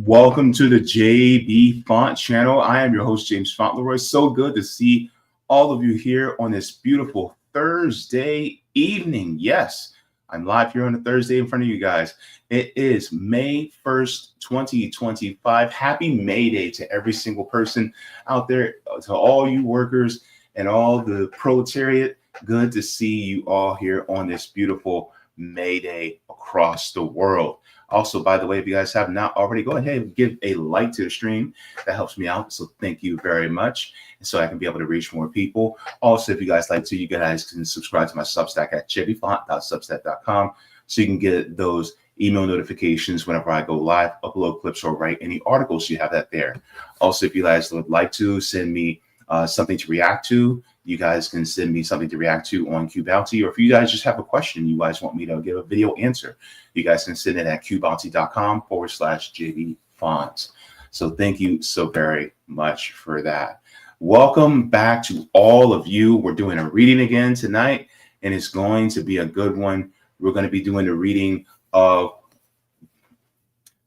Welcome to the Jaybefaunt channel. I am your host, James Fauntleroy. So good to see all of you here on this beautiful Thursday evening. Yes, I'm live here on a Thursday in front of you guys. It is May 1st, 2025. Happy May Day to every single person out there, to all you workers and all the proletariat. Good to see you all here on this beautiful May Day across the world. Also, by the way, if you guys have not already, go ahead and give a like to the stream. That helps me out. So thank you very much. And so I can be able to reach more people. Also, if you guys like to, you guys can subscribe to my Substack at jaybefaunt.substack.com so you can get those email notifications whenever I go live, upload clips, or write any articles. You have that there. Also, if you guys would like to send me something to react to, you guys can send me something to react to on QBounty, or if you guys just have a question you guys want me to give a video answer, you guys can send it at qbounty.com/JBFaunt. So thank you so very much for that. Welcome back to all of you. We're doing a reading again tonight, and it's going to be a good one. We're going to be doing the reading of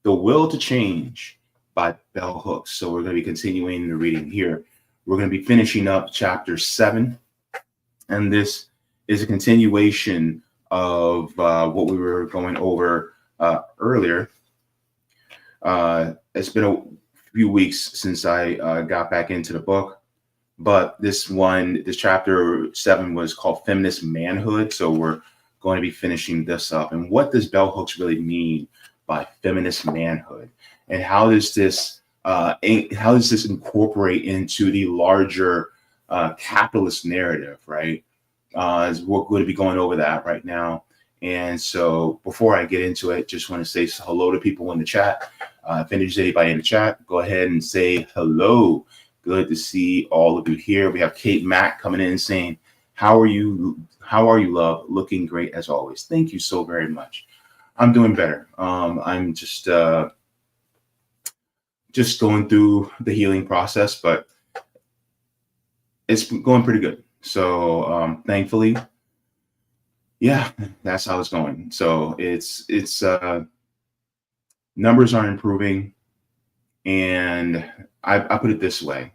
The Will to Change by Bell Hooks. So we're going to be continuing the reading here. We're going to be finishing up chapter 7, and this is a continuation of what we were going over earlier. It's been a few weeks since I got back into the book, but this chapter 7 was called Feminist Manhood, so we're going to be finishing this up. And what does Bell Hooks really mean by feminist manhood, and how does this incorporate into the larger capitalist narrative, right? We're going to be going over that right now. And so before I get into it, just want to say hello to people in the chat. If there's anybody in the chat, go ahead and say hello. Good to see all of you here. We have Kate Mack coming in saying, how are you, love? Looking great as always. Thank you so very much. I'm doing better. I'm just going through the healing process, but it's going pretty good. So thankfully, yeah, that's how it's going. So it's numbers are improving, and I put it this way: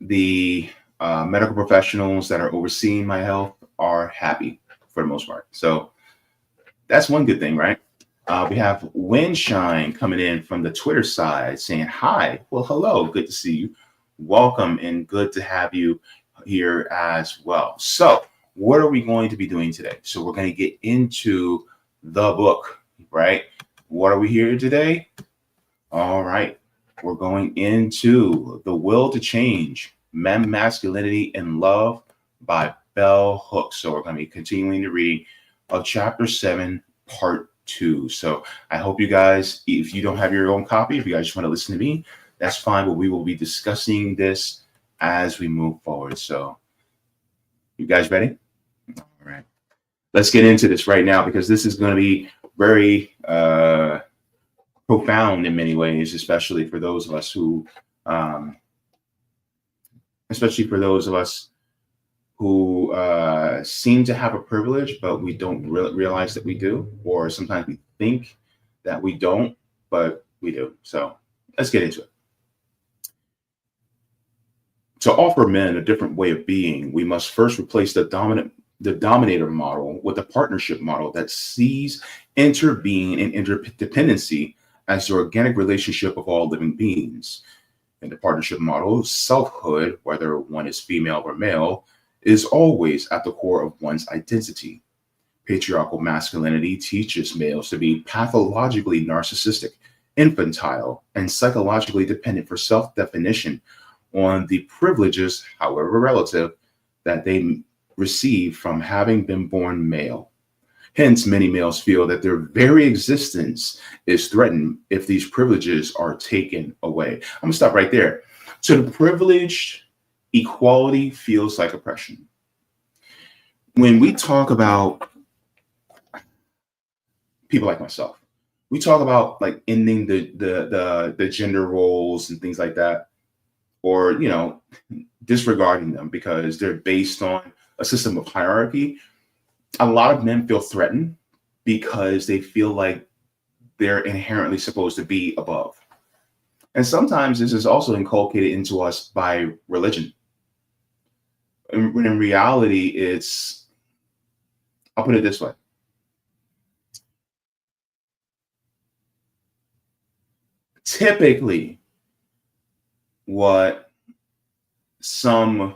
the medical professionals that are overseeing my health are happy for the most part. So that's one good thing, right? We have Windshine coming in from the Twitter side saying, hi, well, hello, good to see you. Welcome, and good to have you here as well. So what are we going to be doing today? So we're going to get into the book, right? What are we here today? All right. We're going into The Will to Change, Men, Masculinity, and Love by Bell Hooks. So we're going to be continuing the reading of chapter 7, part 2. So I hope you guys, if you don't have your own copy, if you guys just want to listen to me, that's fine, but we will be discussing this as we move forward. So you guys ready? All right, let's get into this right now, because this is going to be very profound in many ways, especially for those of us who seem to have a privilege, but we don't realize that we do, or sometimes we think that we don't, but we do. So let's get into it. To offer men a different way of being, we must first replace the dominator model with a partnership model that sees interbeing and interdependency as the organic relationship of all living beings. In the partnership model, selfhood, whether one is female or male, is always at the core of one's identity. Patriarchal masculinity teaches males to be pathologically narcissistic, infantile, and psychologically dependent for self-definition on the privileges, however relative, that they receive from having been born male. Hence, many males feel that their very existence is threatened if these privileges are taken away. I'm gonna stop right there. So the privileged equality feels like oppression. When we talk about people like myself, we talk about like ending the gender roles and things like that, or disregarding them because they're based on a system of hierarchy. A lot of men feel threatened because they feel like they're inherently supposed to be above. And sometimes this is also inculcated into us by religion. When in reality, I'll put it this way. Typically, what some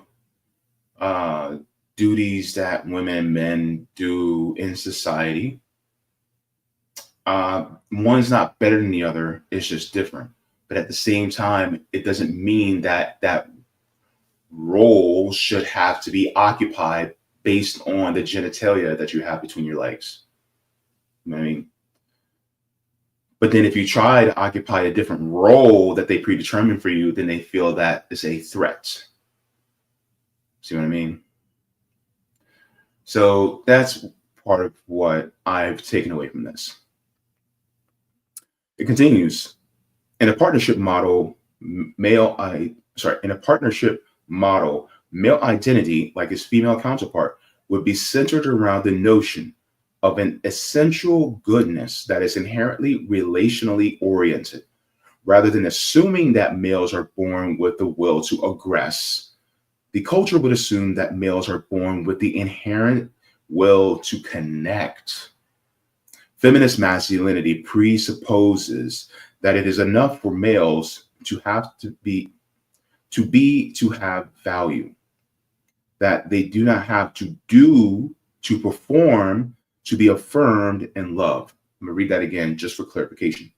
uh, duties that women and men do in society, one's not better than the other, it's just different. But at the same time, it doesn't mean that that role should have to be occupied based on the genitalia that you have between your legs. You know what I mean? But then if you try to occupy a different role that they predetermine for you, then they feel that is a threat. See what I mean? So that's part of what I've taken away from this. It continues. In a partnership model, in a partnership model, male identity, like his female counterpart, would be centered around the notion of an essential goodness that is inherently relationally oriented, rather than assuming that males are born with the will to aggress. The culture would assume that males are born with the inherent will to connect. Feminist masculinity presupposes that it is enough for males to have value, that they do not have to do, to perform, to be affirmed and loved. I'm going to read that again just for clarification.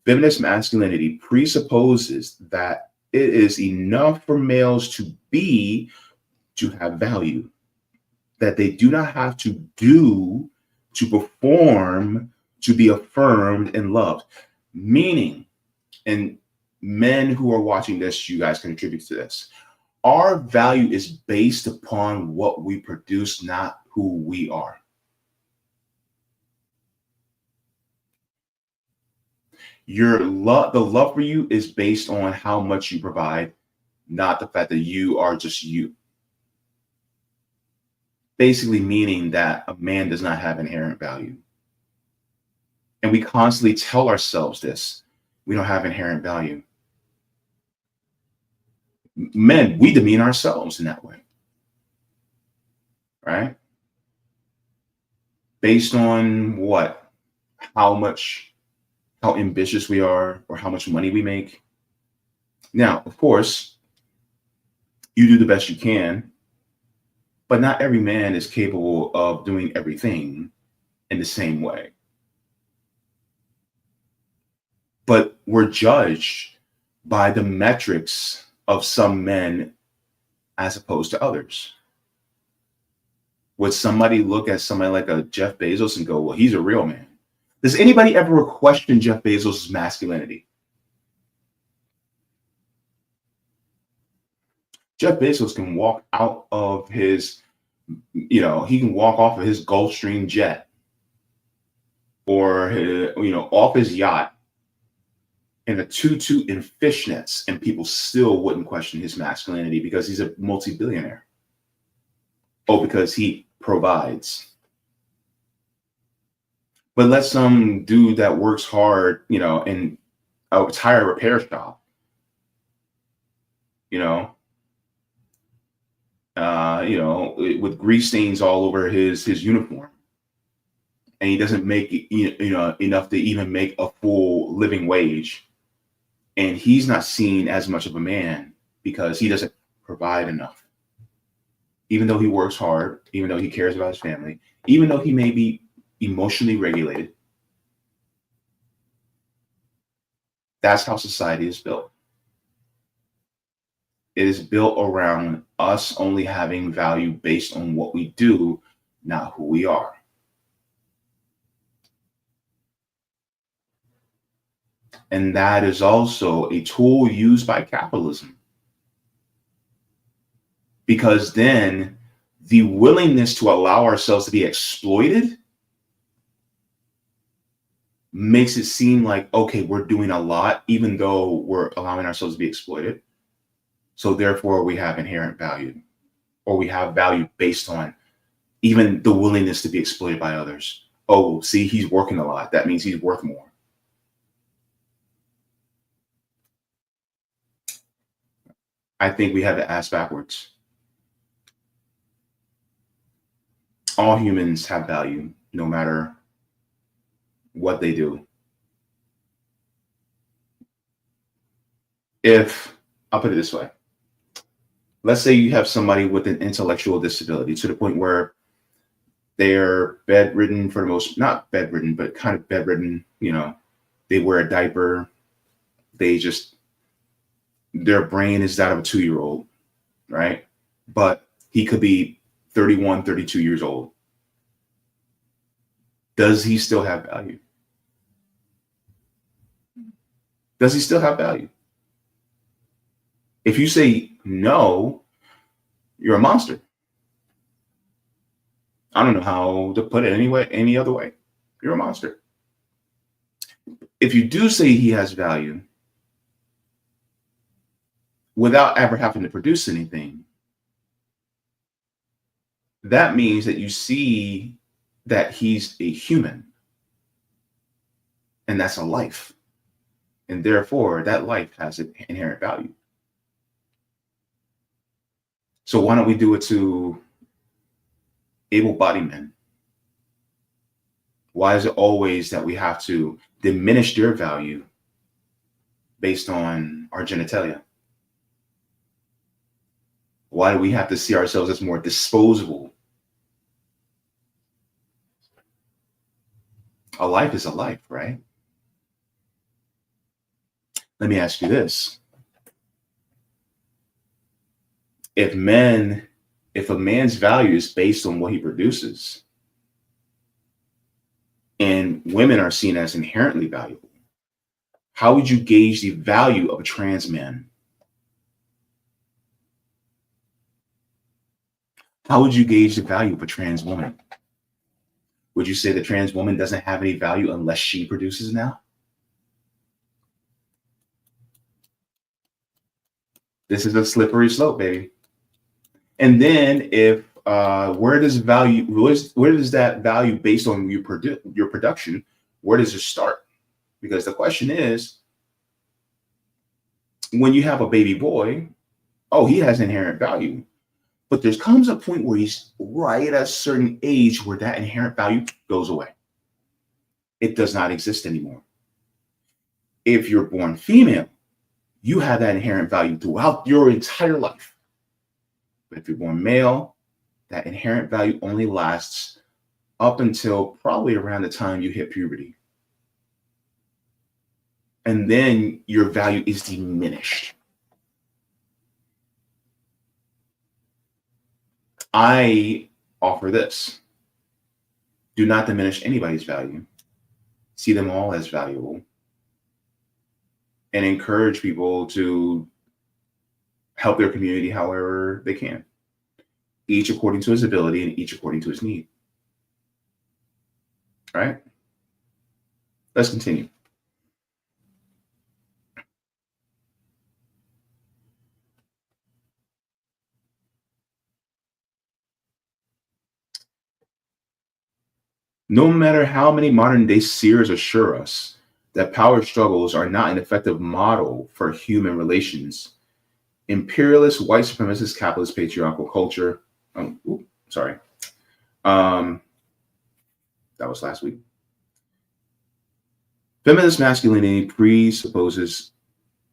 Feminist masculinity presupposes that it is enough for males to have value, that they do not have to do, to perform, to be affirmed and loved. Meaning, and men who are watching this, you guys contribute to this. Our value is based upon what we produce, not who we are. The love for you is based on how much you provide, not the fact that you are just you. Basically meaning that a man does not have inherent value. And we constantly tell ourselves this. We don't have inherent value. Men, we demean ourselves in that way. Right? Based on what? How ambitious we are, or how much money we make. Now, of course, you do the best you can, but not every man is capable of doing everything in the same way. But we're judged by the metrics of some men as opposed to others. Would somebody look at somebody like a Jeff Bezos and go, well, he's a real man? Does anybody ever question Jeff Bezos' masculinity? Jeff Bezos can walk out of his, he can walk off of his Gulfstream jet or, off his yacht in a tutu and fishnets, and people still wouldn't question his masculinity because he's a multi-billionaire. Oh, because he provides. But let some dude that works hard, in a tire repair shop, with grease stains all over his uniform, and he doesn't make enough to even make a full living wage, and he's not seen as much of a man because he doesn't provide enough. Even though he works hard, even though he cares about his family, even though he may be emotionally regulated. That's how society is built. It is built around us only having value based on what we do, not who we are. And that is also a tool used by capitalism. Because then the willingness to allow ourselves to be exploited makes it seem like, okay, we're doing a lot, even though we're allowing ourselves to be exploited. So therefore we have inherent value, or we have value based on even the willingness to be exploited by others. Oh, see, he's working a lot. That means he's worth more. I think we have it ass backwards. All humans have value, no matter what they do. If I'll put it this way, let's say you have somebody with an intellectual disability to the point where they're bedridden for the most, not bedridden, but kind of bedridden, they wear a diaper. They just, their brain is that of a 2-year-old, right? But he could be 31, 32 years old. Does he still have value? Does he still have value? If you say no, you're a monster. I don't know how to put it any other way. You're a monster. If you do say he has value without ever having to produce anything, that means that you see that he's a human, and that's a life. And therefore, that life has an inherent value. So why don't we do it to able-bodied men? Why is it always that we have to diminish their value based on our genitalia? Why do we have to see ourselves as more disposable? A life is a life, right? Let me ask you this. If a man's value is based on what he produces, and women are seen as inherently valuable, how would you gauge the value of a trans man? How would you gauge the value of a trans woman? Would you say the trans woman doesn't have any value unless she produces now? This is a slippery slope, baby. And then if where does that value based on your production, where does it start? Because the question is, when you have a baby boy, oh, he has inherent value. But there comes a point where he's right at a certain age where that inherent value goes away. It does not exist anymore. If you're born female, you have that inherent value throughout your entire life. But if you're born male, that inherent value only lasts up until probably around the time you hit puberty. And then your value is diminished. I offer this. Do not diminish anybody's value. See them all as valuable. And encourage people to help their community however they can. Each according to his ability and each according to his need. All right? Let's continue. No matter how many modern day seers assure us that power struggles are not an effective model for human relations, imperialist, white supremacist, capitalist, patriarchal culture. That was last week. Feminist masculinity presupposes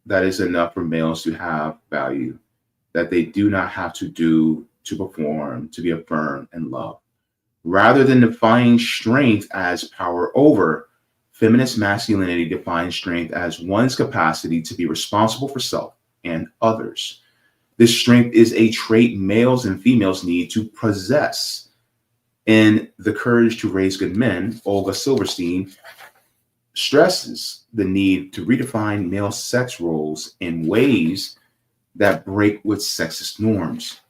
that it's enough for males to have value, that they do not have to do, to perform, to be affirmed and loved. Rather than defining strength as power over, feminist masculinity defines strength as one's capacity to be responsible for self and others. This strength is a trait males and females need to possess. In The Courage to Raise Good Men, Olga Silverstein stresses the need to redefine male sex roles in ways that break with sexist norms.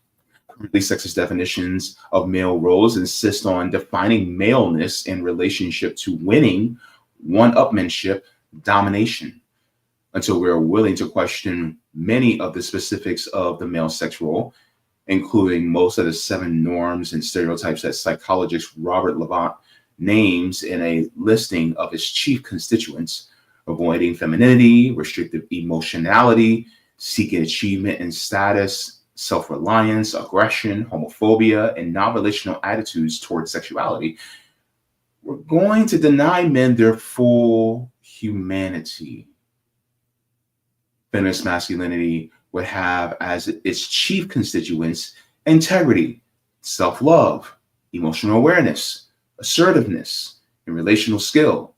Currently, sexist definitions of male roles insist on defining maleness in relationship to winning, one-upmanship, domination, until we are willing to question many of the specifics of the male sex role, including most of the 7 norms and stereotypes that psychologist Robert Levant names in a listing of his chief constituents: avoiding femininity, restrictive emotionality, seeking achievement and status, self-reliance, aggression, homophobia, and non-relational attitudes towards sexuality, we're going to deny men their full humanity. Feminist masculinity would have as its chief constituents integrity, self-love, emotional awareness, assertiveness, and relational skill,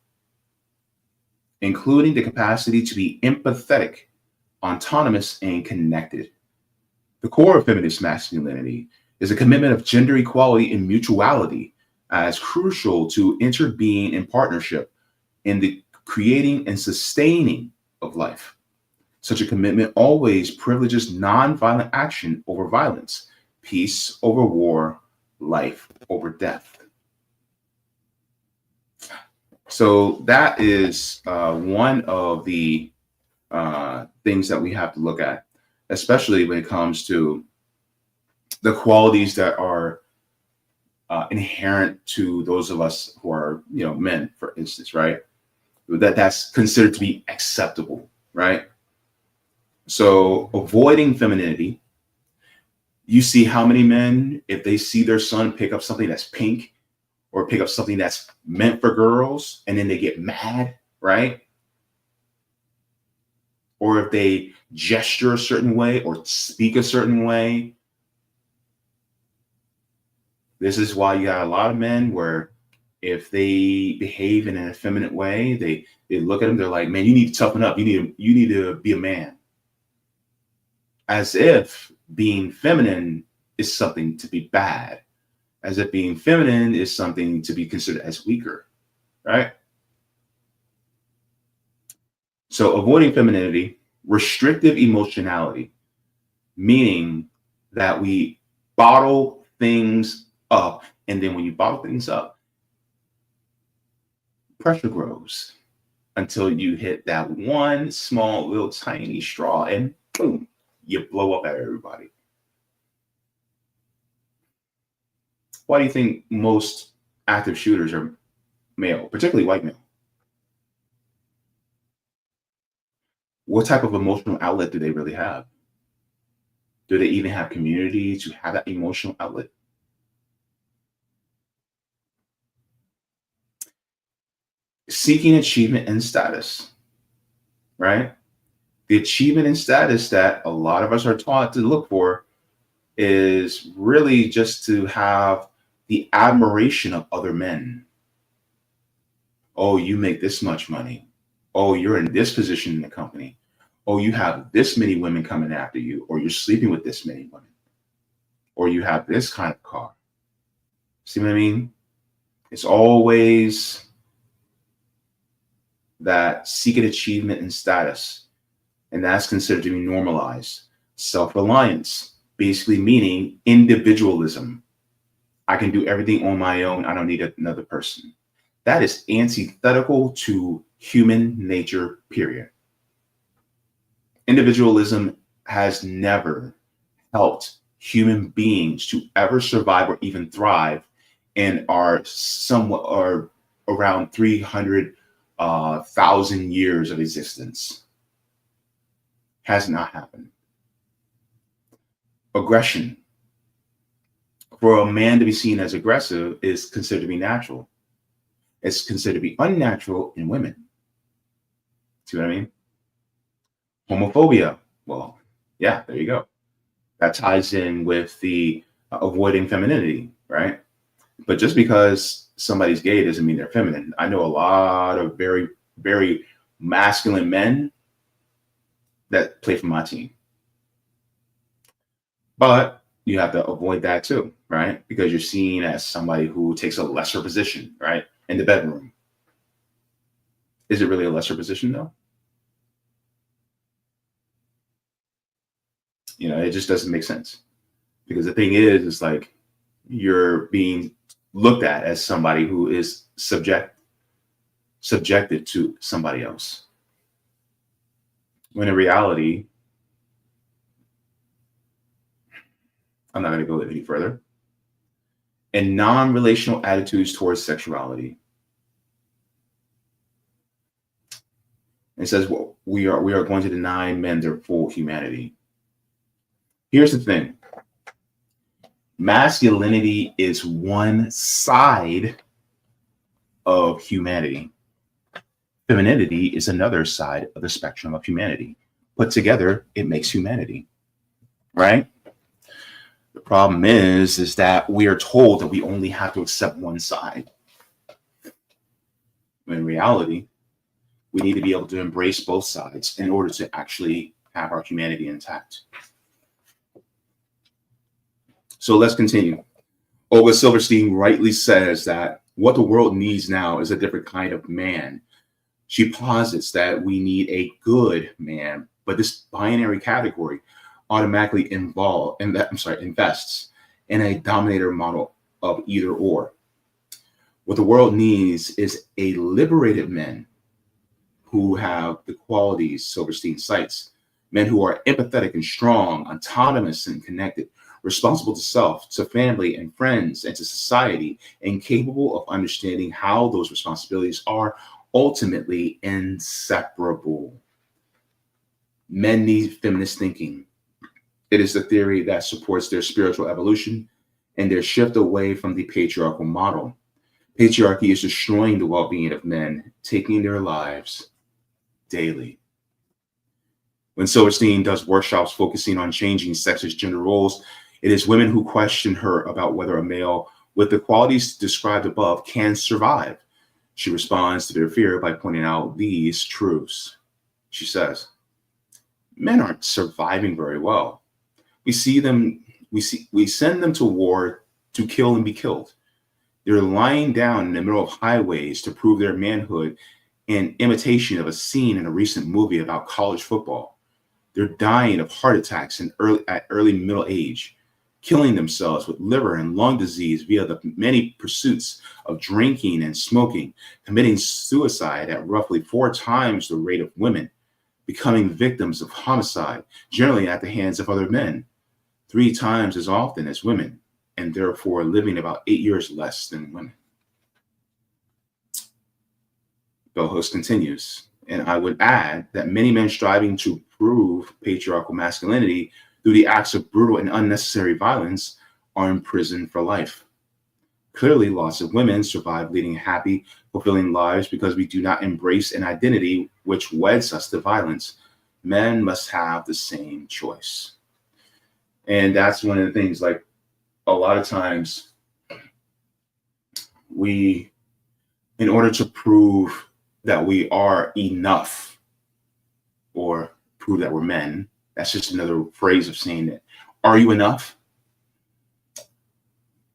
including the capacity to be empathetic, autonomous, and connected. The core of feminist masculinity is a commitment of gender equality and mutuality as crucial to interbeing in partnership in the creating and sustaining of life. Such a commitment always privileges nonviolent action over violence, peace over war, life over death. So that is one of the things that we have to look at, especially when it comes to the qualities that are inherent to those of us who are, men, for instance, right? That's considered to be acceptable, right? So avoiding femininity, you see how many men, if they see their son pick up something that's pink or pick up something that's meant for girls, and then they get mad, right? Or if they gesture a certain way or speak a certain way. This is why you got a lot of men where if they behave in an effeminate way, they look at them, they're like, man, you need to toughen up. You need to be a man. As if being feminine is something to be bad. As if being feminine is something to be considered as weaker, right? So avoiding femininity, restrictive emotionality, meaning that we bottle things up. And then when you bottle things up, pressure grows until you hit that one small little tiny straw and boom, you blow up at everybody. Why do you think most active shooters are male, particularly white male? What type of emotional outlet do they really have? Do they even have community to have that emotional outlet? Seeking achievement and status, right? The achievement and status that a lot of us are taught to look for is really just to have the admiration of other men. Oh, you make this much money. Oh, you're in this position in the company. Oh, you have this many women coming after you, or you're sleeping with this many women, or you have this kind of car. See what I mean? It's always that seeking achievement and status, and that's considered to be normalized. Self-reliance, basically meaning individualism. I can do everything on my own. I don't need another person. That is antithetical to human nature, period. Individualism has never helped human beings to ever survive or even thrive in our somewhat or around 300,000 years of existence. Has not happened. Aggression. For a man to be seen as aggressive is considered to be natural. It's considered to be unnatural in women. See what I mean? Homophobia. Well, yeah, there you go. That ties in with the avoiding femininity, right? But just because somebody's gay doesn't mean they're feminine. I know a lot of very, very masculine men that play for my team. But you have to avoid that too, right? Because you're seen as somebody who takes a lesser position, right? In the bedroom. Is it really a lesser position though? It just doesn't make sense. Because the thing is, it's like you're being looked at as somebody who is subjected to somebody else. When in reality, I'm not going to go any further. And non-relational attitudes towards sexuality. It says, well, we are going to deny men their full humanity. Here's the thing. Masculinity is one side of humanity. Femininity is another side of the spectrum of humanity. Put together, it makes humanity, right? The problem is that we are told that we only have to accept one side. In reality, we need to be able to embrace both sides in order to actually have our humanity intact. So let's continue. Olga Silverstein rightly says that what the world needs now is a different kind of man. She posits that we need a good man, but this binary category automatically invests in a dominator model of either or. What the world needs is a liberated man who have the qualities Silverstein cites, men who are empathetic and strong, autonomous and connected, responsible to self, to family and friends, and to society, and capable of understanding how those responsibilities are ultimately inseparable. Men need feminist thinking. It is the theory that supports their spiritual evolution and their shift away from the patriarchal model. Patriarchy is destroying the well-being of men, taking their lives daily. When Silverstein does workshops focusing on changing sexist gender roles, it is women who question her about whether a male with the qualities described above can survive. She responds to their fear by pointing out these truths. She says, men aren't surviving very well. We send them to war to kill and be killed. They're lying down in the middle of highways to prove their manhood in imitation of a scene in a recent movie about college football. They're dying of heart attacks at early middle age, killing themselves with liver and lung disease via the many pursuits of drinking and smoking, committing suicide at roughly 4 times the rate of women, becoming victims of homicide, generally at the hands of other men, 3 times as often as women, and therefore living about 8 years less than women. Bell Hooks continues, and I would add that many men striving to prove patriarchal masculinity through the acts of brutal and unnecessary violence are imprisoned for life. Clearly, lots of women survive leading happy, fulfilling lives because we do not embrace an identity which weds us to violence. Men must have the same choice. And that's one of the things, like, a lot of times we, in order to prove that we are enough or prove that we're men, that's just another phrase of saying that, are you enough?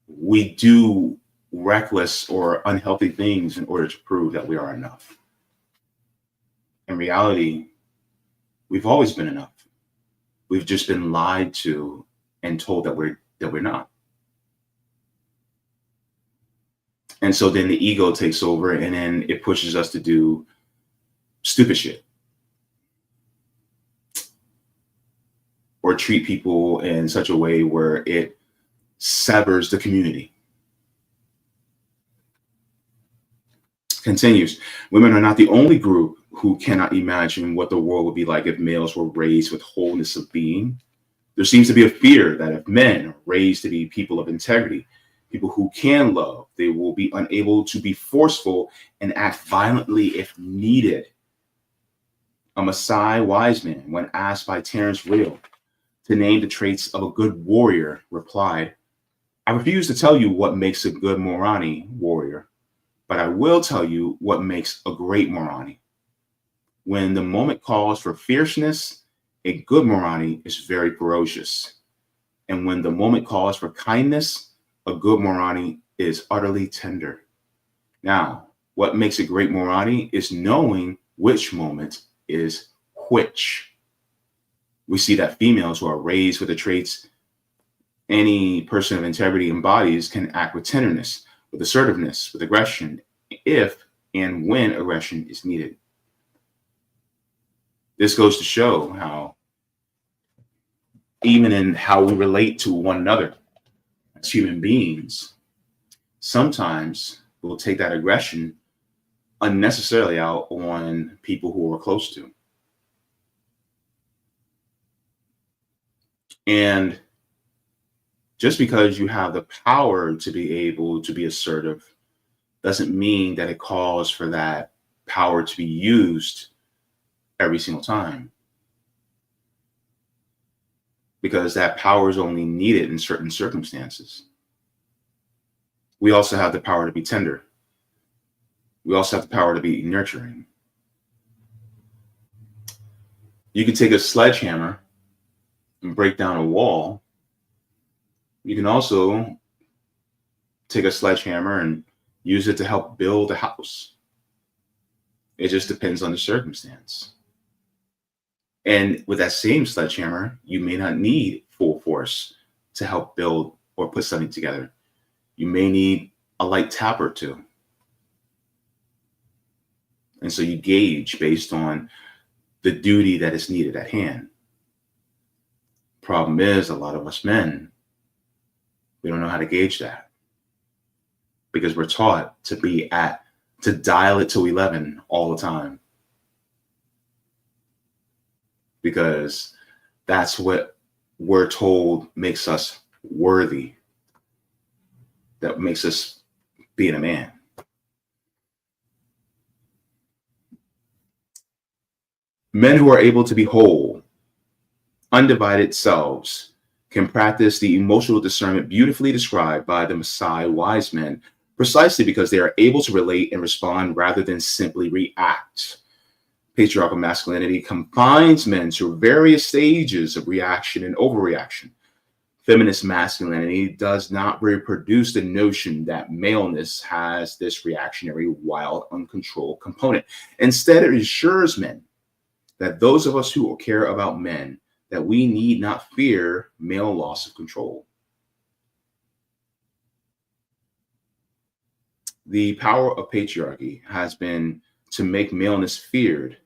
We do reckless or unhealthy things in order to prove that we are enough. In reality, we've always been enough. We've just been lied to and told that we're not. And so then the ego takes over, and then it pushes us to do stupid shit or treat people in such a way where it severs the community. Continues, women are not the only group who cannot imagine what the world would be like if males were raised with wholeness of being. There seems to be a fear that if men are raised to be people of integrity, people who can love, they will be unable to be forceful and act violently if needed. A Maasai wise man, when asked by Terence Real to name the traits of a good warrior, replied, I refuse to tell you what makes a good Morani warrior, but I will tell you what makes a great Morani. When the moment calls for fierceness, a good Morani is very ferocious. And when the moment calls for kindness, a good Morani is utterly tender. Now, what makes a great Morani is knowing which moment is which. We see that females who are raised with the traits any person of integrity embodies can act with tenderness, with assertiveness, with aggression, if and when aggression is needed. This goes to show how, even in how we relate to one another as human beings, sometimes we'll take that aggression unnecessarily out on people who we're close to. And just because you have the power to be able to be assertive doesn't mean that it calls for that power to be used every single time, because that power is only needed in certain circumstances. We also have the power to be tender. We also have the power to be nurturing. You can take a sledgehammer and break down a wall. You can also take a sledgehammer and use it to help build a house. It just depends on the circumstance. And with that same sledgehammer, you may not need full force to help build or put something together. You may need a light tap or two. And so you gauge based on the duty that is needed at hand. Problem is, a lot of us men, we don't know how to gauge that, because we're taught to dial it to 11 all the time, because that's what we're told makes us worthy, that makes us being a man. Men who are able to be whole, undivided selves can practice the emotional discernment beautifully described by the Maasai wise men, precisely because they are able to relate and respond rather than simply react. Patriarchal masculinity confines men to various stages of reaction and overreaction. Feminist masculinity does not reproduce the notion that maleness has this reactionary, wild, uncontrolled component. Instead, it assures men that those of us who care about men, that we need not fear male loss of control. The power of patriarchy has been to make maleness feared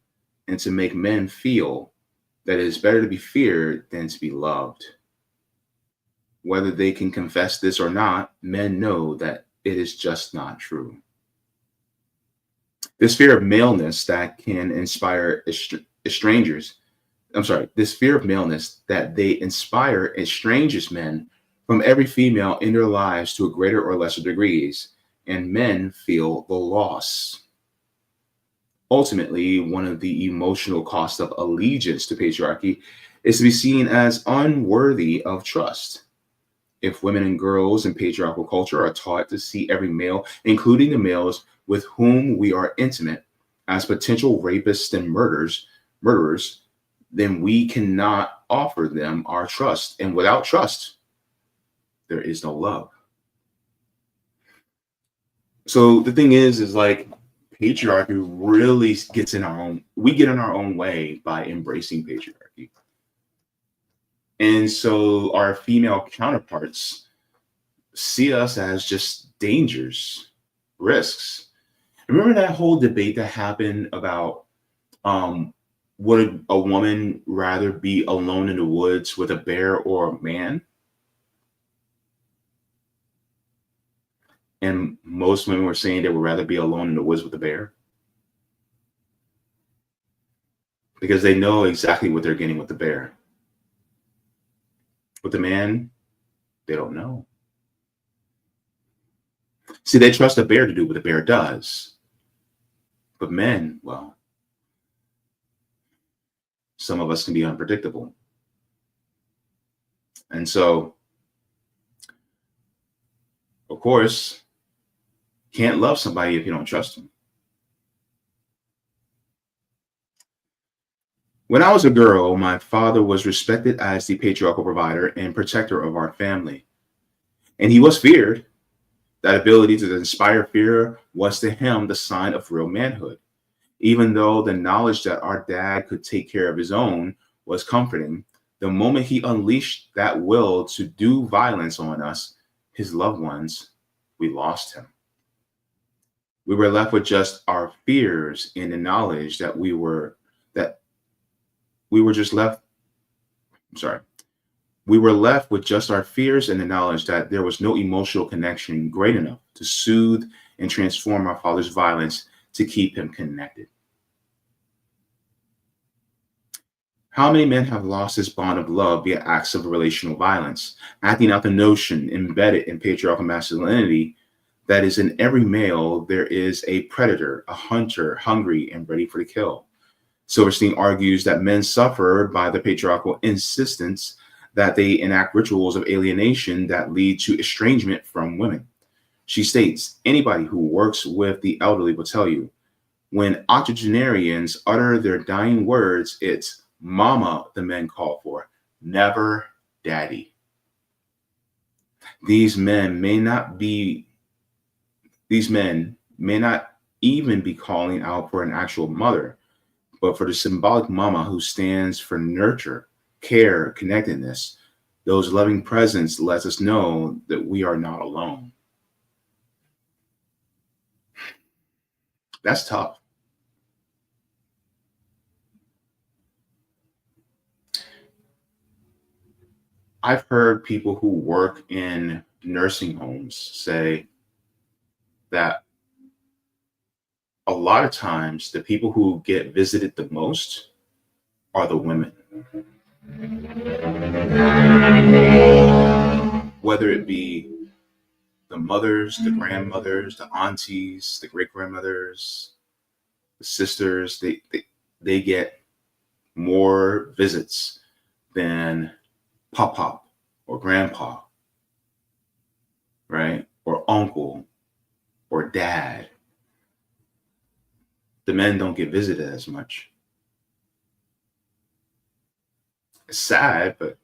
and to make men feel that it is better to be feared than to be loved. Whether they can confess this or not, men know that it is just not true. This fear of maleness that can inspire this fear of maleness that they inspire estranges men from every female in their lives to a greater or lesser degrees, and men feel the loss. Ultimately, one of the emotional costs of allegiance to patriarchy is to be seen as unworthy of trust. If women and girls in patriarchal culture are taught to see every male, including the males with whom we are intimate, as potential rapists and murderers, then we cannot offer them our trust. And without trust, there is no love. So the thing is like, patriarchy really we get in our own way by embracing patriarchy. And so our female counterparts see us as just dangers, risks. Remember that whole debate that happened about would a woman rather be alone in the woods with a bear or a man? And most women were saying they would rather be alone in the woods with a bear, because they know exactly what they're getting with the bear. With the man, they don't know. See, they trust a bear to do what the bear does. But men, well, some of us can be unpredictable. And so, of course, can't love somebody if you don't trust them. When I was a girl, my father was respected as the patriarchal provider and protector of our family. And he was feared. That ability to inspire fear was to him the sign of real manhood. Even though the knowledge that our dad could take care of his own was comforting, the moment he unleashed that will to do violence on us, his loved ones, we lost him. We were left with just our fears and the knowledge that we were left with just our fears and the knowledge that there was no emotional connection great enough to soothe and transform our father's violence to keep him connected. How many men have lost this bond of love via acts of relational violence, acting out the notion embedded in patriarchal masculinity that is in every male there is a predator, a hunter, hungry and ready for the kill? Silverstein argues that men suffer by the patriarchal insistence that they enact rituals of alienation that lead to estrangement from women. She states, anybody who works with the elderly will tell you, when octogenarians utter their dying words, it's mama the men call for, never daddy. These men may not even be calling out for an actual mother, but for the symbolic mama who stands for nurture, care, connectedness. Those loving presence lets us know that we are not alone. That's tough. I've heard people who work in nursing homes say that a lot of times the people who get visited the most are the women. Whether it be the mothers, the grandmothers, the aunties, the great grandmothers, the sisters, they get more visits than pop or grandpa, right? Or uncle or dad. The men don't get visited as much. It's sad, but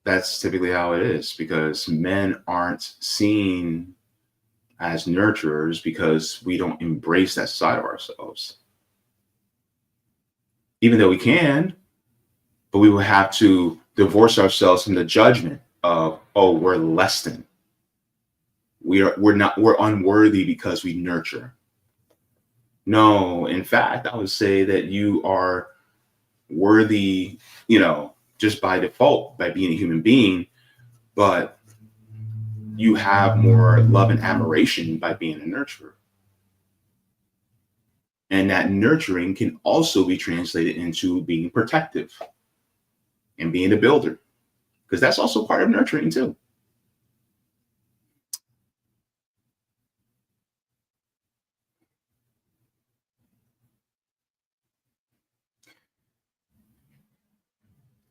that's typically how it is because men aren't seen as nurturers because we don't embrace that side of ourselves. Even though we can, but we will have to divorce ourselves from the judgment of, oh, we're less than. We're unworthy because we nurture. No, in fact, I would say that you are worthy, just by default, by being a human being, but you have more love and admiration by being a nurturer. And that nurturing can also be translated into being protective and being a builder, because that's also part of nurturing too.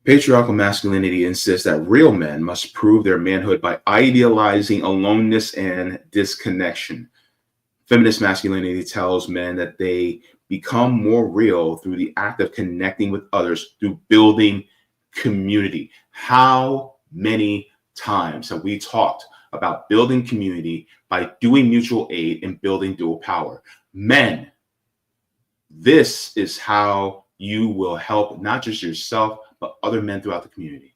Patriarchal masculinity insists that real men must prove their manhood by idealizing aloneness and disconnection. Feminist masculinity tells men that they become more real through the act of connecting with others, through building community. How many times have we talked about building community by doing mutual aid and building dual power? Men, this is how you will help not just yourself, but other men throughout the community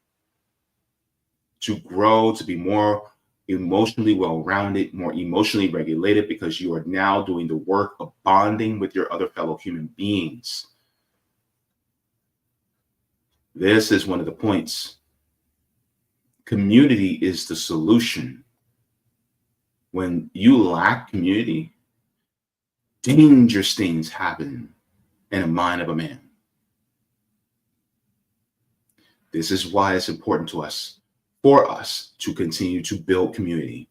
to grow, to be more emotionally well-rounded, more emotionally regulated, because you are now doing the work of bonding with your other fellow human beings. This is one of the points. Community is the solution. When you lack community, dangerous things happen in the mind of a man. This is why it's important for us to continue to build community.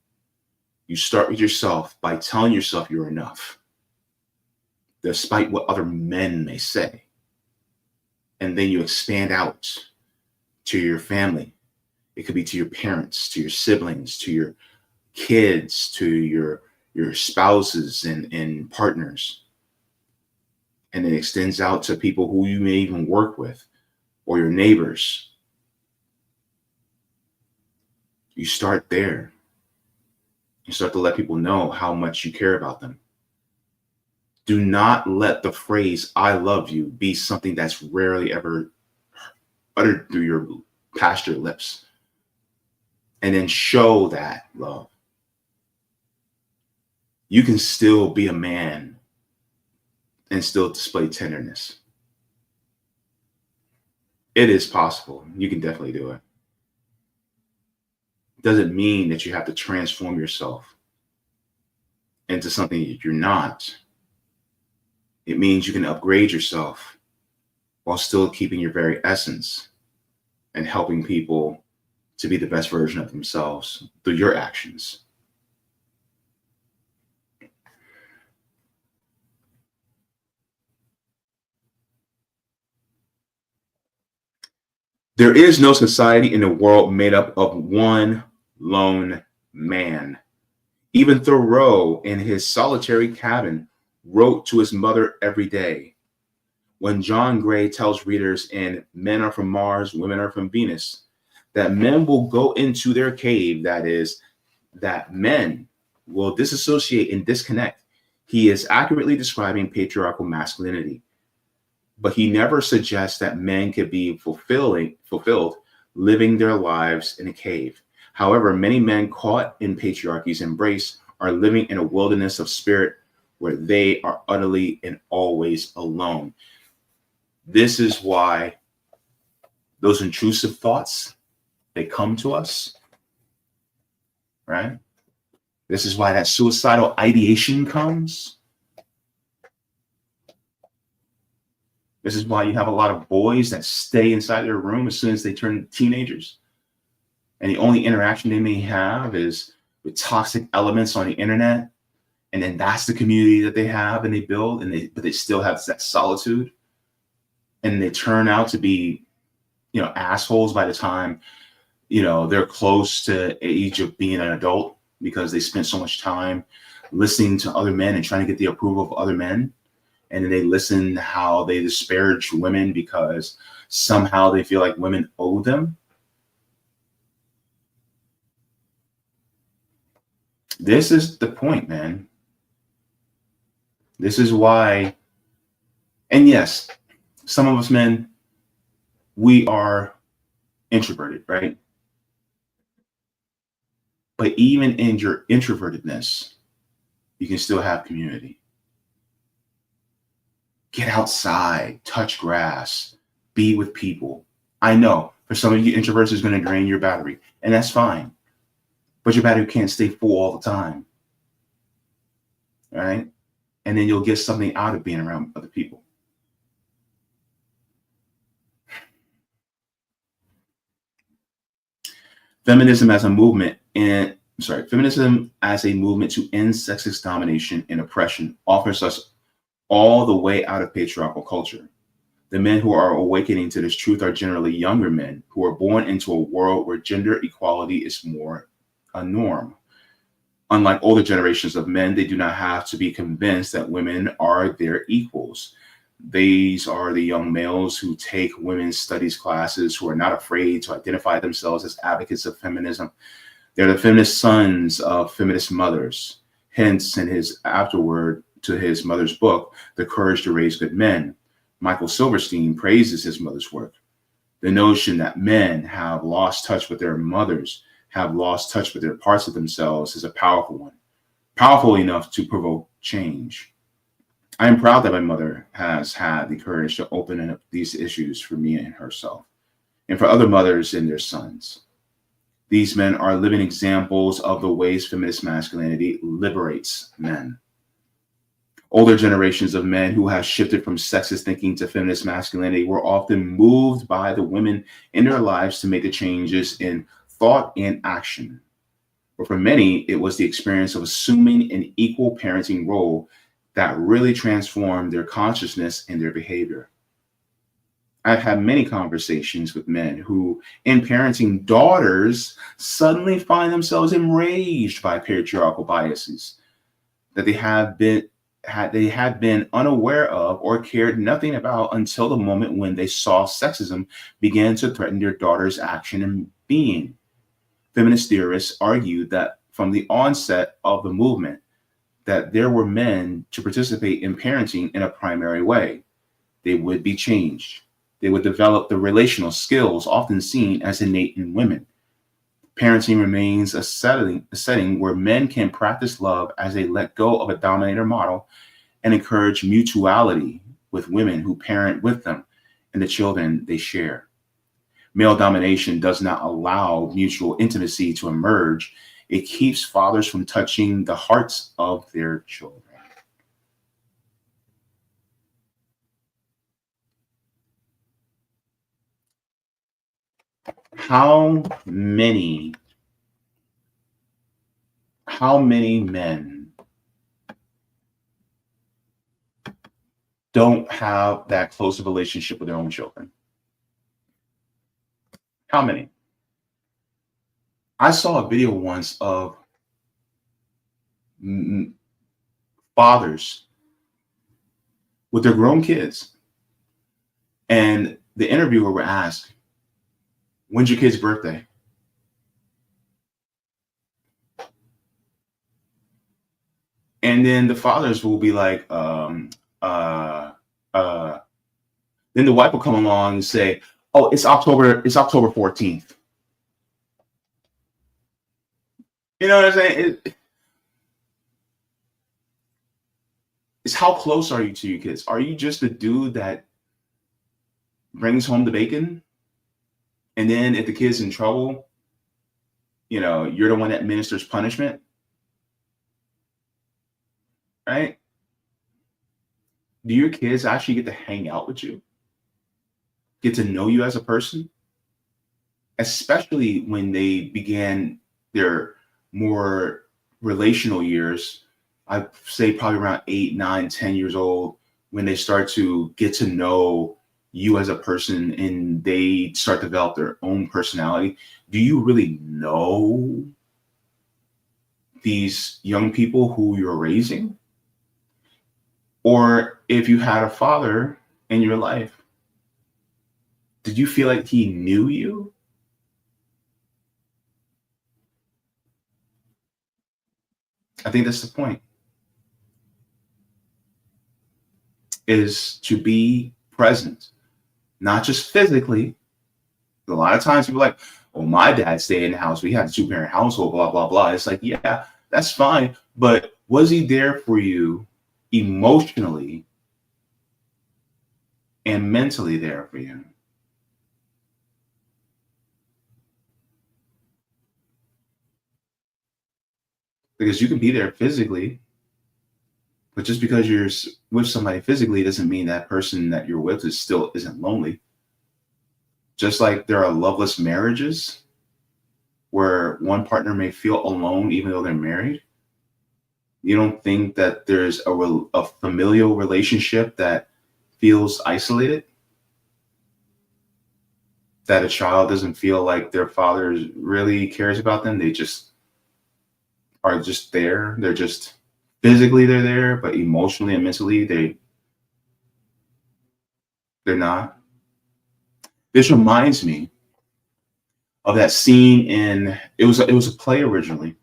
You start with yourself by telling yourself you're enough, despite what other men may say. And then you expand out to your family. It could be to your parents, to your siblings, to your kids, to your spouses and partners. And it extends out to people who you may even work with or your neighbors. You start there. You start to let people know how much you care about them. Do not let the phrase "I love you" be something that's rarely ever uttered through past your lips. And then show that love. You can still be a man and still display tenderness. It is possible. You can definitely do it. Doesn't mean that you have to transform yourself into something that you're not It means you can upgrade yourself while still keeping your very essence and helping people to be the best version of themselves through your actions. There is no society in the world made up of one lone man. Even Thoreau, in his solitary cabin, wrote to his mother every day. When John Gray tells readers in Men Are From Mars, Women Are From Venus, that men will go into their cave, that is, that men will disassociate and disconnect, he is accurately describing patriarchal masculinity. But he never suggests that men could be fulfilled living their lives in a cave. However, many men caught in patriarchy's embrace are living in a wilderness of spirit where they are utterly and always alone. This is why those intrusive thoughts, they come to us, right? This is why that suicidal ideation comes. This is why you have a lot of boys that stay inside their room as soon as they turn teenagers. And the only interaction they may have is with toxic elements on the internet. And then that's the community that they have and they build, but they still have that solitude. And they turn out to be, assholes by the time, they're close to age of being an adult, because they spent so much time listening to other men and trying to get the approval of other men. And then they listen to how they disparage women because somehow they feel like women owe them. This is the point, man. This is why, and yes, some of us men, we are introverted, right? But even in your introvertedness, you can still have community. Get outside, touch grass, be with people. I know for some of you, introverts is going to drain your battery, and that's fine. But your battery can't stay full all the time, right? And then you'll get something out of being around other people. Feminism as a movement to end sexist domination and oppression offers us all the way out of patriarchal culture. The men who are awakening to this truth are generally younger men who are born into a world where gender equality is more a norm. Unlike older generations of men, they do not have to be convinced that women are their equals. These are the young males who take women's studies classes, who are not afraid to identify themselves as advocates of feminism. They're the feminist sons of feminist mothers. Hence, in his afterword to his mother's book, The Courage to Raise Good Men, Michael Silverstein praises his mother's work. The notion that men have lost touch with their mothers, have lost touch with their parts of themselves, is a powerful one, powerful enough to provoke change. I am proud that my mother has had the courage to open up these issues for me and herself, and for other mothers and their sons. These men are living examples of the ways feminist masculinity liberates men. Older generations of men who have shifted from sexist thinking to feminist masculinity were often moved by the women in their lives to make the changes in thought and action. But for many, it was the experience of assuming an equal parenting role that really transformed their consciousness and their behavior. I've had many conversations with men who, in parenting daughters, suddenly find themselves enraged by patriarchal biases that they had been unaware of or cared nothing about until the moment when they saw sexism began to threaten their daughter's action and being. Feminist theorists argued that from the onset of the movement, that there were men to participate in parenting in a primary way. They would be changed. They would develop the relational skills often seen as innate in women. Parenting remains a setting where men can practice love as they let go of a dominator model and encourage mutuality with women who parent with them and the children they share. Male domination does not allow mutual intimacy to emerge. It keeps fathers from touching the hearts of their children. How many men don't have that close relationship with their own children? How many? I saw a video once of fathers with their grown kids, and the interviewer would ask, "When's your kid's birthday?" And then the fathers will be like, uh, uh, then the wife will come along and say, "Oh, it's October 14th." You know what I'm saying? It's how close are you to your kids? Are you just the dude that brings home the bacon? And then if the kid's in trouble, you're the one that administers punishment, right? Do your kids actually get to hang out with you? Get to know you as a person? Especially when they began their more relational years, I say probably around 8, 9, 10 years old, when they start to get to know you as a person and they start to develop their own personality. Do you really know these young people who you're raising? Or if you had a father in your life, did you feel like he knew you? I think that's the point, is to be present, not just physically. A lot of times people are like, "Oh, my dad stayed in the house. We had a two-parent household, blah, blah, blah." It's like, yeah, that's fine. But was he there for you emotionally and mentally there for you? Because you can be there physically, but just because you're with somebody physically doesn't mean that person that you're with isn't lonely. Just like there are loveless marriages where one partner may feel alone even though they're married. You don't think that there's a familial relationship that feels isolated? That a child doesn't feel like their father really cares about them? They just are just there. They're just physically they're there, but emotionally and mentally they're not. This reminds me of that scene in it was a play originally,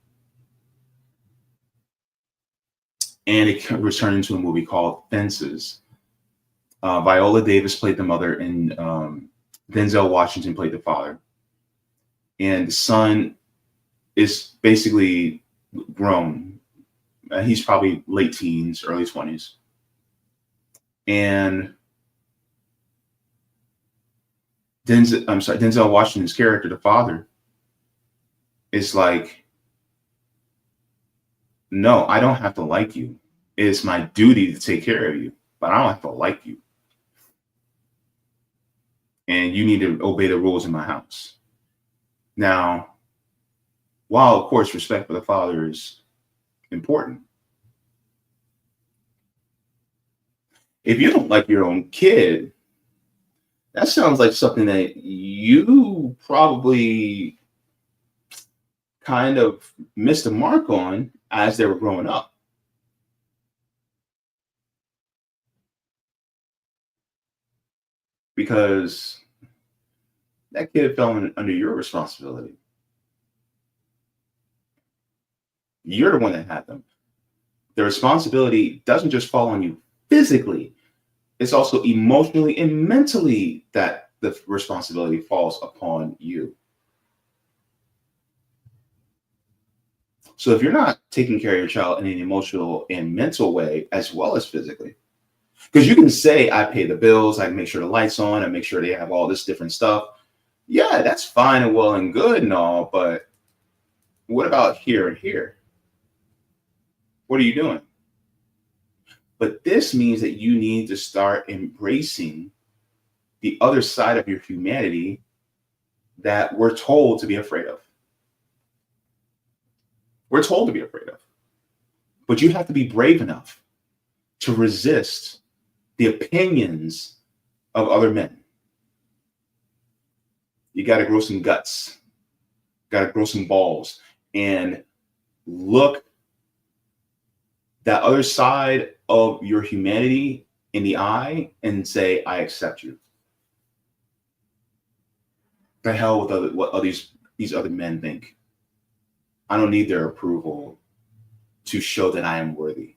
and it returned into a movie called Fences. Viola Davis played the mother, and Denzel Washington played the father. And the son is basically grown. He's probably late teens, early 20s. And Denzel Washington's character, the father, is like, "No, I don't have to like you. It's my duty to take care of you, but I don't have to like you. And you need to obey the rules in my house." Now, while of course respect for the father is important, if you don't like your own kid, that sounds like something that you probably kind of missed a mark on as they were growing up, because that kid fell under your responsibility. You're the one that had them. The responsibility doesn't just fall on you physically, it's also emotionally and mentally that the responsibility falls upon you. So if you're not taking care of your child in an emotional and mental way as well as physically, because you can say, "I pay the bills, I make sure the lights on, I make sure they have all this different stuff." Yeah, that's fine and well and good and all, but what about here and here? What are you doing? But this means that you need to start embracing the other side of your humanity that we're told to be afraid of. We're told to be afraid of. But you have to be brave enough to resist the opinions of other men. You got to grow some guts, got to grow some balls, and look that other side of your humanity in the eye and say, I accept you. The hell with what these other men think. I don't need their approval to show that I am worthy.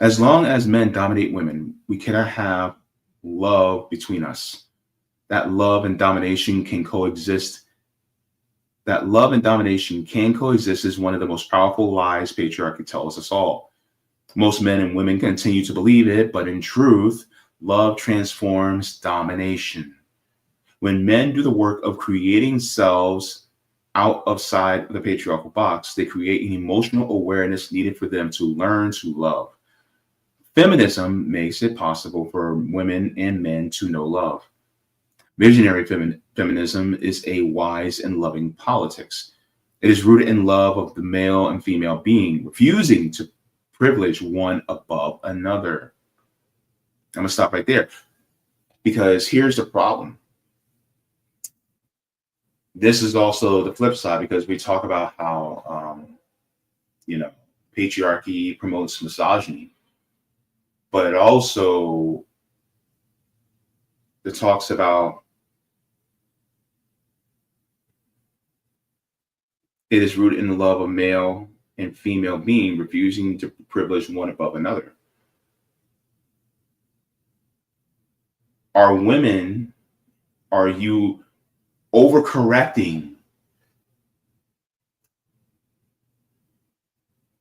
As long as men dominate women, we cannot have love between us. That love and domination can coexist. That love and domination can coexist is one of the most powerful lies patriarchy tells us all. Most men and women continue to believe it, but in truth, love transforms domination. When men do the work of creating selves outside the patriarchal box, they create an emotional awareness needed for them to learn to love. Feminism makes it possible for women and men to know love. Visionary feminism is a wise and loving politics. It is rooted in love of the male and female being, refusing to privilege one above another. I'm going to stop right there because here's the problem. This is also the flip side because we talk about how, patriarchy promotes misogyny, but it also talks about it is rooted in the love of male and female being, refusing to privilege one above another. Are you overcorrecting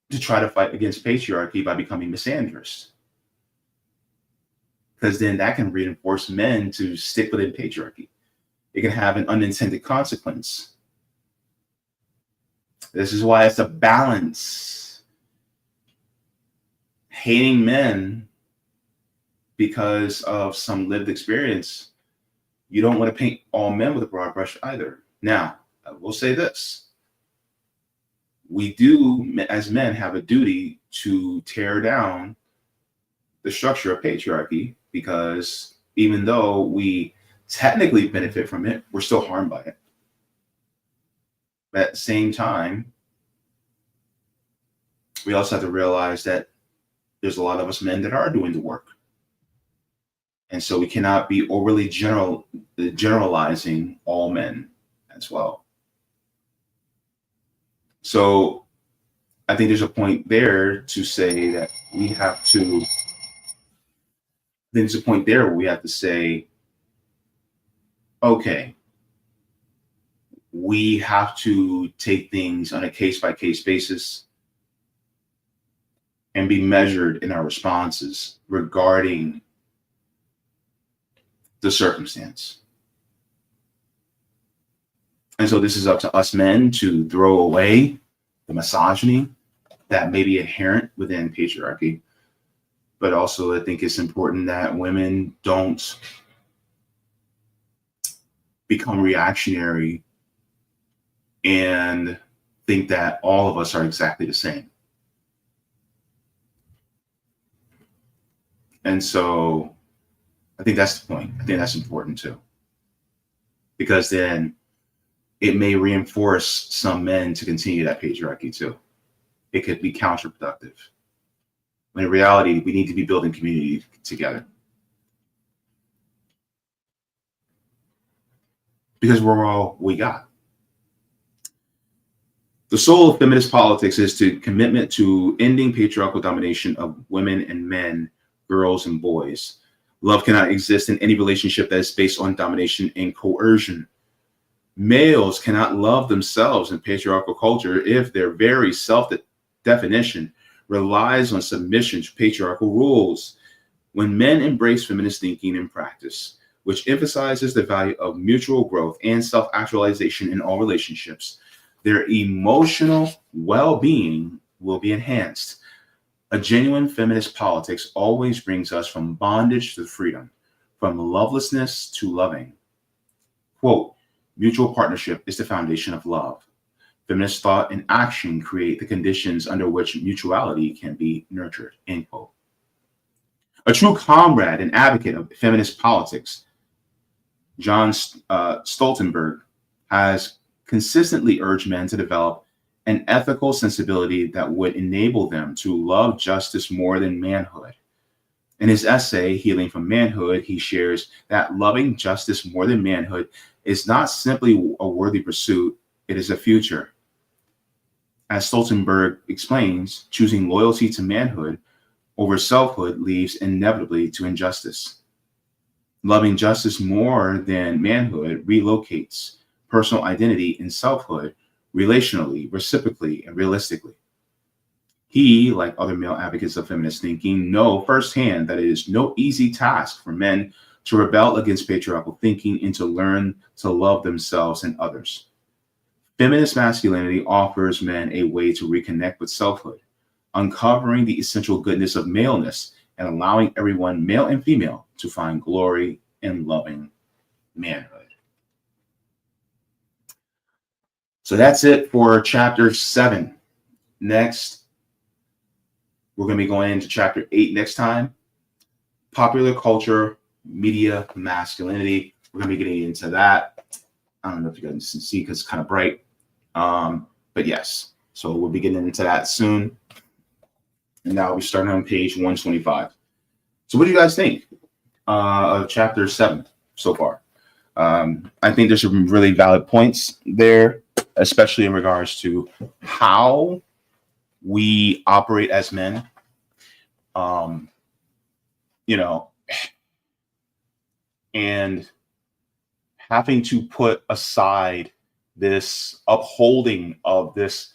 to try to fight against patriarchy by becoming misandrous? Because then that can reinforce men to stick within patriarchy. It can have an unintended consequence. This is why it's a balance. Hating men because of some lived experience, you don't want to paint all men with a broad brush either. Now, I will say this. We do, as men, have a duty to tear down the structure of patriarchy because even though we technically benefit from it, we're still harmed by it. But at the same time, we also have to realize that there's a lot of us men that are doing the work. And so we cannot be overly generalizing all men as well. So I think there's a point there to say that we have to, there's a point there where we have to say, okay, we have to take things on a case-by-case basis and be measured in our responses regarding the circumstance. And so this is up to us men to throw away the misogyny that may be inherent within patriarchy. But also I think it's important that women don't become reactionary and think that all of us are exactly the same. And so I think that's the point. I think that's important too. Because then it may reinforce some men to continue that patriarchy too. It could be counterproductive. When in reality, we need to be building community together. Because we're all we got. The soul of feminist politics is to commitment to ending patriarchal domination of women and men, girls and boys. Love cannot exist in any relationship that is based on domination and coercion. Males cannot love themselves in patriarchal culture if their very self-definition relies on submission to patriarchal rules. When men embrace feminist thinking and practice, which emphasizes the value of mutual growth and self-actualization in all relationships, their emotional well-being will be enhanced. A genuine feminist politics always brings us from bondage to freedom, from lovelessness to loving. Quote, mutual partnership is the foundation of love. Feminist thought and action create the conditions under which mutuality can be nurtured, end quote. A true comrade and advocate of feminist politics, John Stoltenberg, has consistently urged men to develop an ethical sensibility that would enable them to love justice more than manhood. In his essay, Healing from Manhood, he shares that loving justice more than manhood is not simply a worthy pursuit, it is a future. As Stoltenberg explains, choosing loyalty to manhood over selfhood leads inevitably to injustice. Loving justice more than manhood relocates personal identity in selfhood relationally, reciprocally, and realistically. He, like other male advocates of feminist thinking, know firsthand that it is no easy task for men to rebel against patriarchal thinking and to learn to love themselves and others. Feminist masculinity offers men a way to reconnect with selfhood, uncovering the essential goodness of maleness and allowing everyone, male and female, to find glory in loving manhood. So that's it for chapter 7. Next, we're going to be going into chapter 8 next time. Popular culture, media, masculinity. We're going to be getting into that. I don't know if you guys can see because it's kind of bright. But yes, so we'll be getting into that soon. And now we're starting on page 125. So what do you guys think of chapter 7 so far? I think there's some really valid points there, especially in regards to how we operate as men. And having to put aside this upholding of this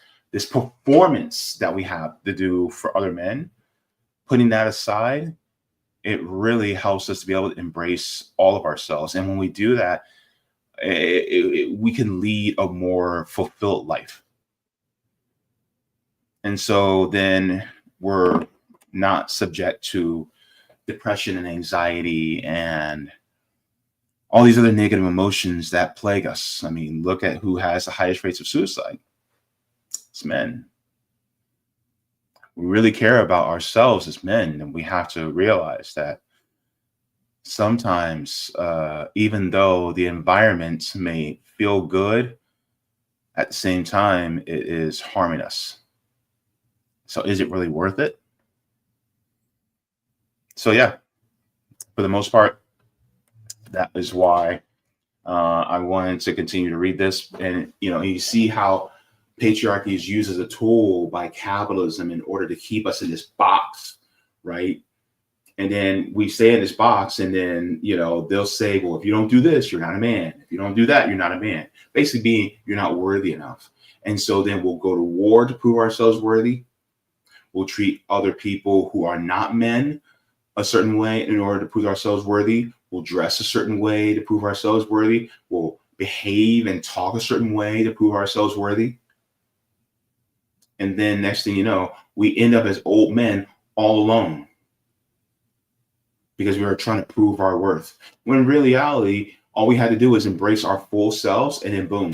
performance that we have to do for other men, putting that aside, it really helps us to be able to embrace all of ourselves. And when we do that, we can lead a more fulfilled life. And so then we're not subject to depression and anxiety and all these other negative emotions that plague us. I mean, look at who has the highest rates of suicide. It's men. We really care about ourselves as men, and we have to realize that sometimes, even though the environment may feel good, at the same time, it is harming us. So is it really worth it? So yeah, for the most part, that is why I wanted to continue to read this. And, you see how patriarchy is used as a tool by capitalism in order to keep us in this box, right? And then we stay in this box, and then, they'll say, well, if you don't do this, you're not a man. If you don't do that, you're not a man. Basically being, you're not worthy enough. And so then we'll go to war to prove ourselves worthy. We'll treat other people who are not men a certain way in order to prove ourselves worthy. We'll dress a certain way to prove ourselves worthy. We'll behave and talk a certain way to prove ourselves worthy. And then next thing you know, we end up as old men all alone because we were trying to prove our worth. When in reality, all we had to do is embrace our full selves, and then boom,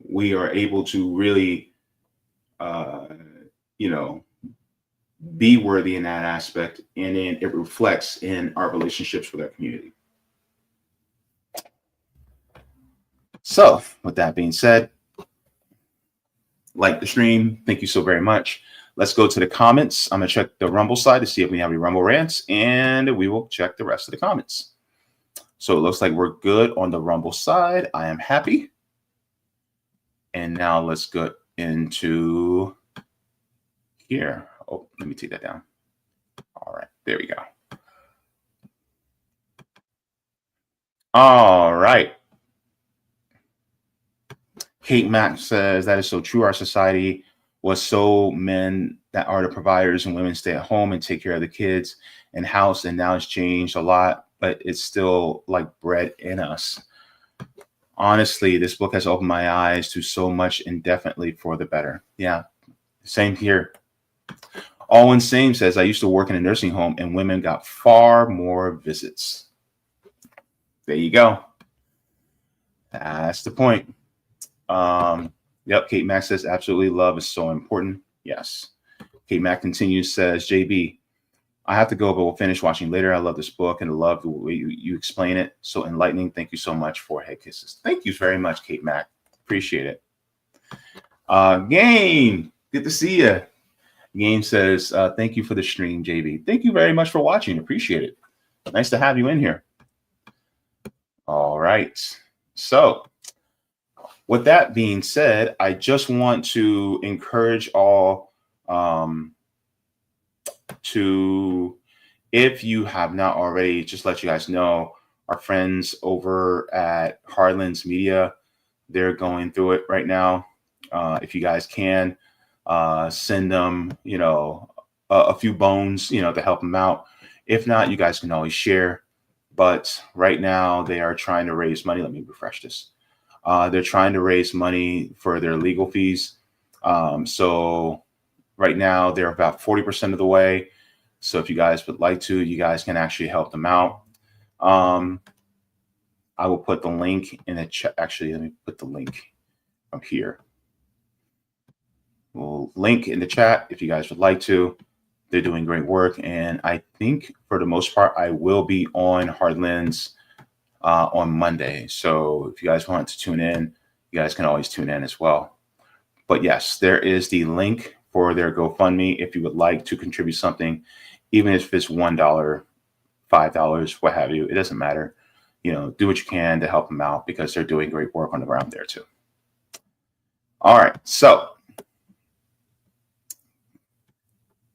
we are able to really, be worthy in that aspect, and then it reflects in our relationships with our community. So with that being said, like the stream, thank you so very much. Let's go to the comments. I'm gonna check the Rumble side to see if we have any Rumble rants, and we will check the rest of the comments. So it looks like we're good on the Rumble side. I am happy. And now let's go into here. Oh, let me take that down. All right, there we go. All right. Kate Mack says, that is so true. Our society was so men that are the providers, and women stay at home and take care of the kids and house. And now it's changed a lot, but it's still like bred in us. Honestly, this book has opened my eyes to so much, indefinitely for the better. Yeah, same here. Alwyn Same says, I used to work in a nursing home and women got far more visits. There you go. That's the point. Yep, Kate Mack says, absolutely, love is so important. Yes. Kate Mack continues, says, JB, I have to go, but we'll finish watching later. I love this book and I love the way you explain it. So enlightening. Thank you so much for head kisses. Thank you very much, Kate Mack. Appreciate it. Game, good to see you. Game says, thank you for the stream, JB. Thank you very much for watching. Appreciate it. Nice to have you in here. All right. So with that being said, I just want to encourage all to, if you have not already, just let you guys know, our friends over at Hardlands Media, they're going through it right now. If you guys can, send them, a few bones, to help them out. If not, you guys can always share. But right now they are trying to raise money. Let me refresh this. They're trying to raise money for their legal fees. So right now they're about 40% of the way. So if you guys would like to, you guys can actually help them out. I will put the link in the chat. Actually, let me put the link from here. We'll link in the chat if you guys would like to. They're doing great work. And I think for the most part, I will be on Hardlands on Monday. So if you guys want to tune in, you guys can always tune in as well. But yes, there is the link for their GoFundMe if you would like to contribute something, even if it's $1, $5, what have you. It doesn't matter. Do what you can to help them out because they're doing great work on the ground there too. All right. So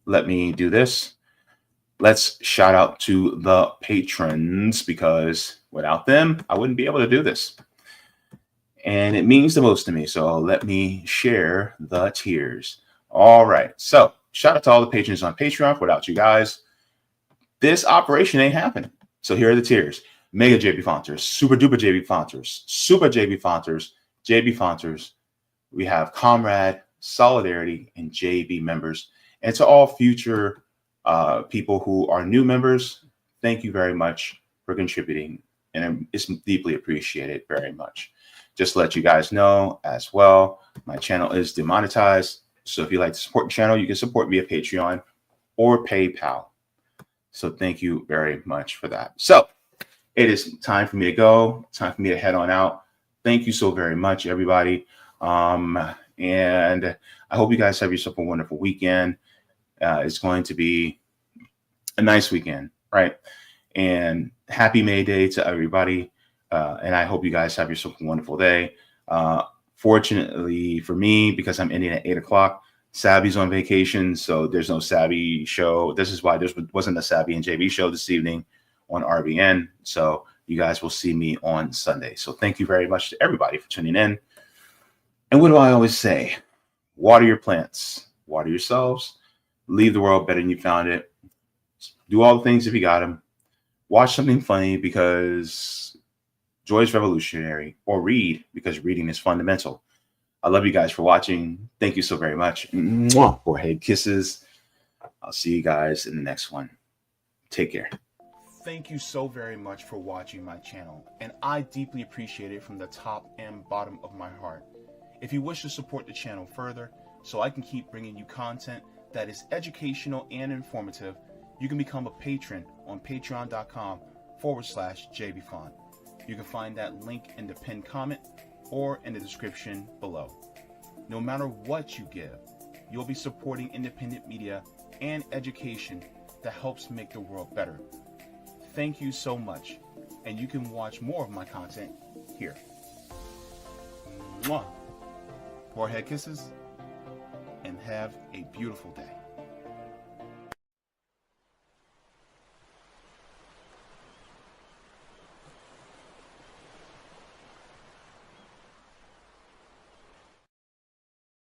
let me do this. Let's shout out to the patrons because without them, I wouldn't be able to do this. And it means the most to me. So let me share the tiers. All right. So shout out to all the patrons on Patreon. Without you guys, this operation ain't happening. So here are the tiers. Mega Jaybefaunters, Super Duper Jaybefaunters, Super Jaybefaunters, Jaybefaunters. We have Comrade, Solidarity, and JB members. And to all future people who are new members, thank you very much for contributing. And it's deeply appreciated very much. Just to let you guys know as well, my channel is demonetized. So if you like to support the channel, you can support via Patreon or PayPal. So thank you very much for that. So it is time for me to go. Time for me to head on out. Thank you so very much, everybody. And I hope you guys have yourself a wonderful weekend. It's going to be a nice weekend, right? And happy May Day to everybody. And I hope you guys have yourself a wonderful day. Fortunately for me, because I'm ending at 8 o'clock, Sabby's on vacation, so there's no Sabby show. This is why there wasn't a Sabby and JB show this evening on RBN. So you guys will see me on Sunday. So thank you very much to everybody for tuning in. And what do I always say? Water your plants, water yourselves, leave the world better than you found it. Do all the things if you got them. Watch something funny because joy is revolutionary, or read because reading is fundamental. I love you guys for watching. Thank you so very much. Mwah. Forehead kisses. I'll see you guys in the next one. Take care. Thank you so very much for watching my channel, and I deeply appreciate it from the top and bottom of my heart. If you wish to support the channel further, so I can keep bringing you content that is educational and informative, you can become a patron on patreon.com/Jaybefaunt. You can find that link in the pinned comment or in the description below. No matter what you give, you'll be supporting independent media and education that helps make the world better. Thank you so much, and you can watch more of my content here. Mwah. Forehead kisses, and have a beautiful day.